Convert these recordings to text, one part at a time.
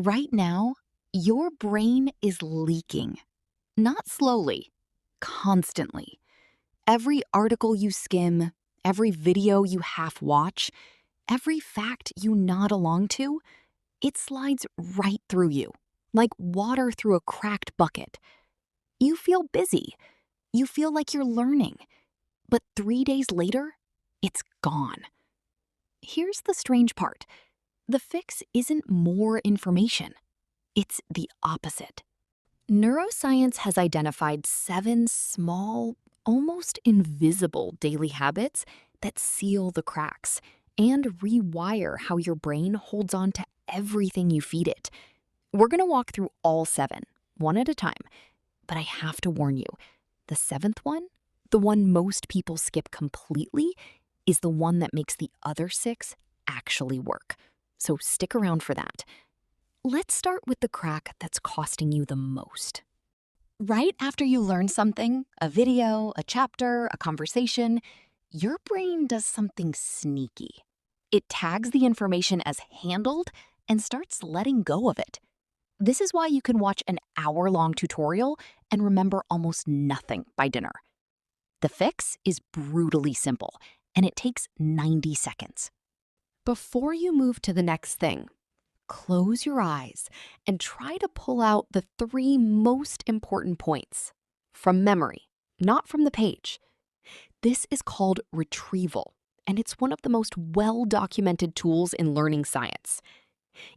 Right now, your brain is leaking. Not slowly, constantly. Every article you skim, every video you half watch, every fact you nod along to, it slides right through you, like water through a cracked bucket. You feel busy. You feel like you're learning. But 3 days later, it's gone. Here's the strange part. The fix isn't more information. It's the opposite. Neuroscience has identified 7 small, almost invisible daily habits that seal the cracks and rewire how your brain holds on to everything you feed it. We're going to walk through all 7, one at a time. But I have to warn you, the 7th one, the one most people skip completely, is the one that makes the other 6 actually work. So stick around for that. Let's start with the crack that's costing you the most. Right after you learn something, a video, a chapter, a conversation, your brain does something sneaky. It tags the information as handled and starts letting go of it. This is why you can watch an hour-long tutorial and remember almost nothing by dinner. The fix is brutally simple, and it takes 90 seconds. Before you move to the next thing, close your eyes and try to pull out the 3 most important points from memory, not from the page. This is called retrieval, and it's one of the most well-documented tools in learning science.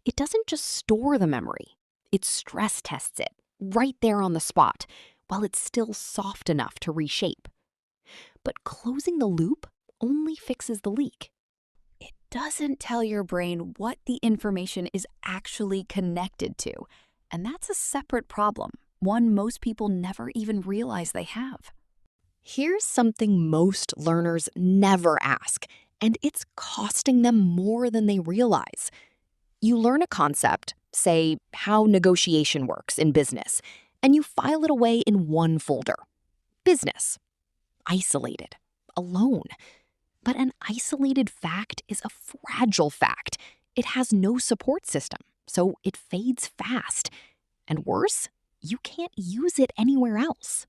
It doesn't just store the memory, it stress tests it right there on the spot while it's still soft enough to reshape. But closing the loop only fixes the leak. It doesn't tell your brain what the information is actually connected to, and that's a separate problem, one most people never even realize they have. Here's something most learners never ask, and it's costing them more than they realize. You learn a concept, say how negotiation works in business, and you file it away in one folder. Business. Isolated. Alone. But an isolated fact is a fragile fact. It has no support system, so it fades fast. And worse, you can't use it anywhere else.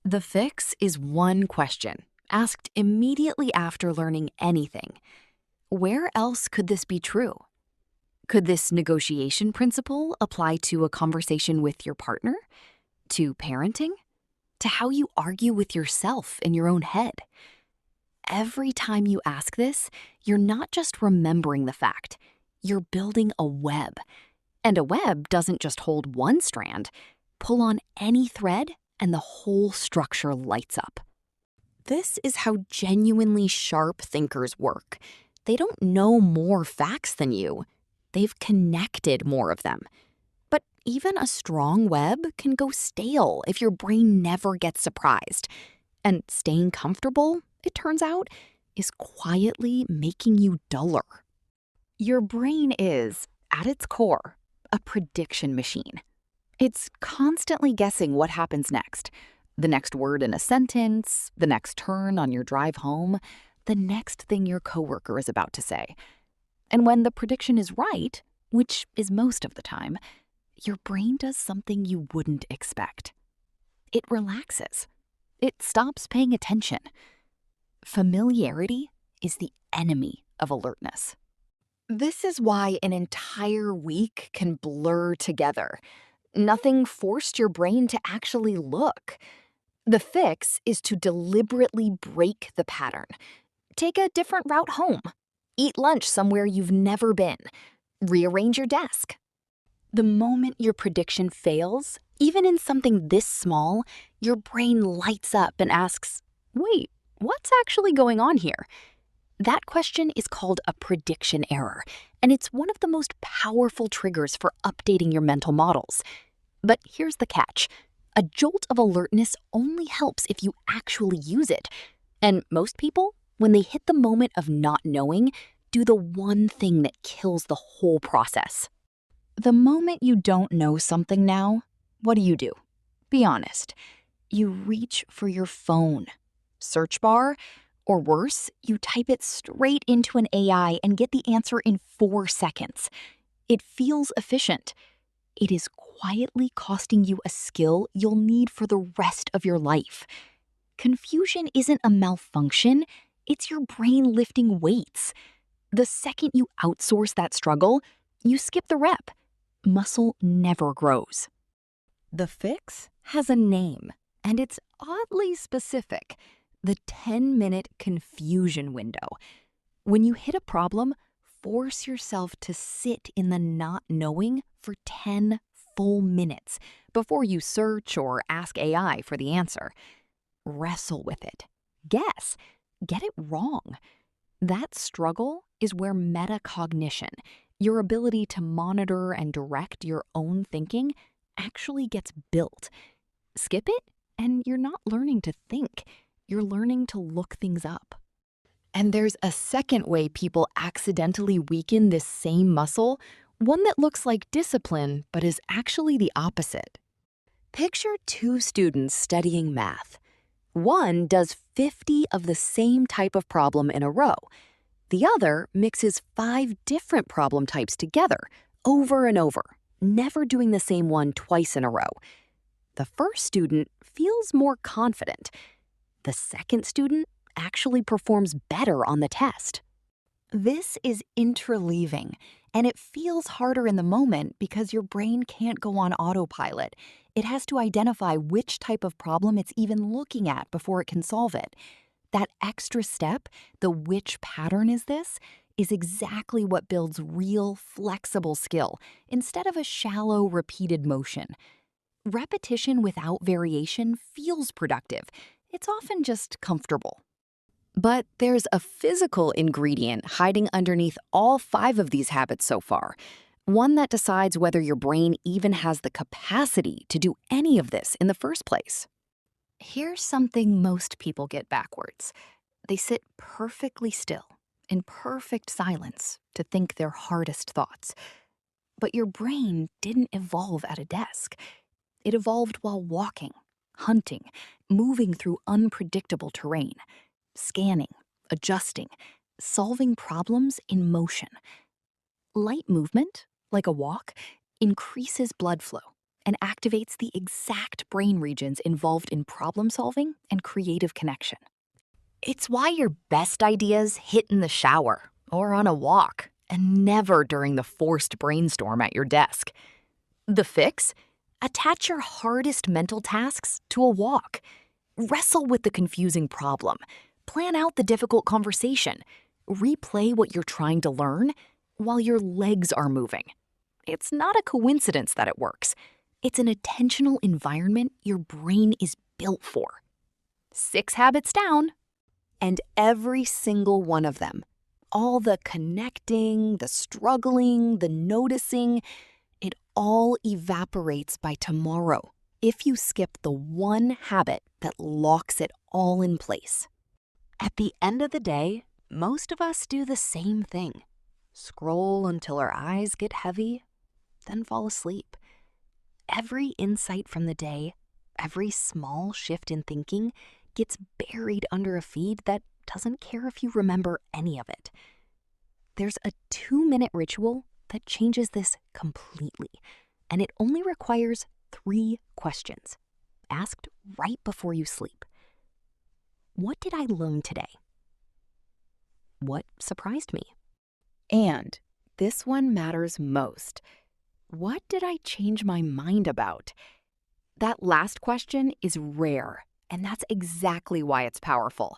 The fix is one question, asked immediately after learning anything. Where else could this be true? Could this negotiation principle apply to a conversation with your partner? To parenting? To how you argue with yourself in your own head? Every time you ask this, you're not just remembering the fact, you're building a web. And a web doesn't just hold one strand. Pull on any thread and the whole structure lights up. This is how genuinely sharp thinkers work. They don't know more facts than you. They've connected more of them. But even a strong web can go stale if your brain never gets surprised. And staying comfortable, it turns out, is quietly making you duller. Your brain is, at its core, a prediction machine. It's constantly guessing what happens next. The next word in a sentence, the next turn on your drive home, the next thing your coworker is about to say. And when the prediction is right, which is most of the time, your brain does something you wouldn't expect. It relaxes. It stops paying attention. Familiarity is the enemy of alertness. This is why an entire week can blur together. Nothing forced your brain to actually look. The fix is to deliberately break the pattern. Take a different route home. Eat lunch somewhere you've never been. Rearrange your desk. The moment your prediction fails, even in something this small, your brain lights up and asks, wait, what's actually going on here? That question is called a prediction error, and it's one of the most powerful triggers for updating your mental models. But here's the catch. A jolt of alertness only helps if you actually use it. And most people, when they hit the moment of not knowing, do the one thing that kills the whole process. The moment you don't know something now, what do? Be honest. You reach for your phone, search bar, or worse, you type it straight into an AI and get the answer in 4 seconds. It feels efficient. It is quietly costing you a skill you'll need for the rest of your life. Confusion isn't a malfunction, it's your brain lifting weights. The second you outsource that struggle, you skip the rep. Muscle never grows. The fix has a name, and it's oddly specific: the 10-minute confusion window. When you hit a problem, force yourself to sit in the not knowing for 10 full minutes before you search or ask AI for the answer. Wrestle with it. Guess. Get it wrong. That struggle is where metacognition, your ability to monitor and direct your own thinking, actually gets built. Skip it, and you're not learning to think. You're learning to look things up. And there's a second way people accidentally weaken this same muscle, one that looks like discipline but is actually the opposite. Picture two students studying math. One does 50 of the same type of problem in a row. The other mixes 5 different problem types together, over and over, never doing the same one twice in a row. The first student feels more confident. The second student actually performs better on the test. This is interleaving, and it feels harder in the moment because your brain can't go on autopilot. It has to identify which type of problem it's even looking at before it can solve it. That extra step, the which pattern is this, is exactly what builds real, flexible skill instead of a shallow, repeated motion. Repetition without variation feels productive. It's often just comfortable. But there's a physical ingredient hiding underneath all 5 of these habits so far, one that decides whether your brain even has the capacity to do any of this in the first place. Here's something most people get backwards. They sit perfectly still, in perfect silence, to think their hardest thoughts. But your brain didn't evolve at a desk. It evolved while walking, hunting, moving through unpredictable terrain, scanning, adjusting, solving problems in motion. Light movement, like a walk, increases blood flow and activates the exact brain regions involved in problem solving and creative connection. It's why your best ideas hit in the shower or on a walk, and never during the forced brainstorm at your desk. The fix? Attach your hardest mental tasks to a walk. Wrestle with the confusing problem. Plan out the difficult conversation. Replay what you're trying to learn while your legs are moving. It's not a coincidence that it works. It's an attentional environment your brain is built for. 6 habits down. And every single one of them, all the connecting, the struggling, the noticing, it all evaporates by tomorrow if you skip the one habit that locks it all in place. At the end of the day, most of us do the same thing. Scroll until our eyes get heavy, then fall asleep. Every insight from the day, every small shift in thinking gets buried under a feed that doesn't care if you remember any of it. There's a 2-minute ritual that changes this completely, and it only requires 3 questions, asked right before you sleep. What did I learn today? What surprised me? And this one matters most. What did I change my mind about? That last question is rare, and that's exactly why it's powerful.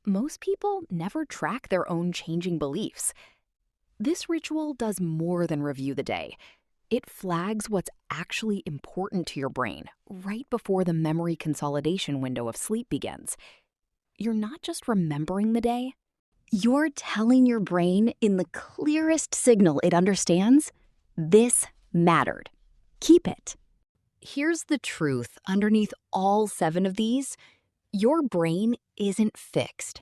Most people never track their own changing beliefs. This ritual does more than review the day. It flags what's actually important to your brain right before the memory consolidation window of sleep begins. You're not just remembering the day, you're telling your brain in the clearest signal it understands, this mattered. Keep it. Here's the truth underneath all 7 of these. Your brain isn't fixed.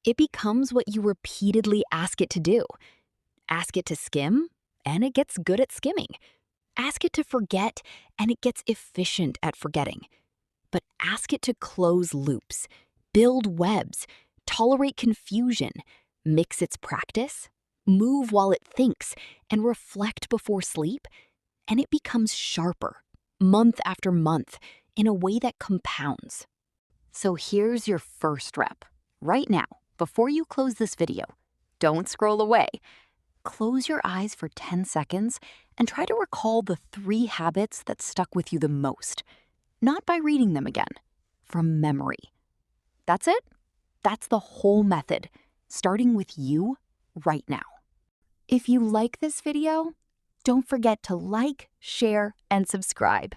It becomes what you repeatedly ask it to do. Ask it to skim, and it gets good at skimming. Ask it to forget, and it gets efficient at forgetting. But ask it to close loops, build webs, tolerate confusion, mix its practice, move while it thinks, and reflect before sleep, and it becomes sharper, month after month, in a way that compounds. So here's your first rep. Right now, before you close this video, don't scroll away. Close your eyes for 10 seconds and try to recall the 3 habits that stuck with you the most. Not by reading them again, from memory. That's it. That's the whole method, starting with you right now. If you like this video, don't forget to like, share, and subscribe.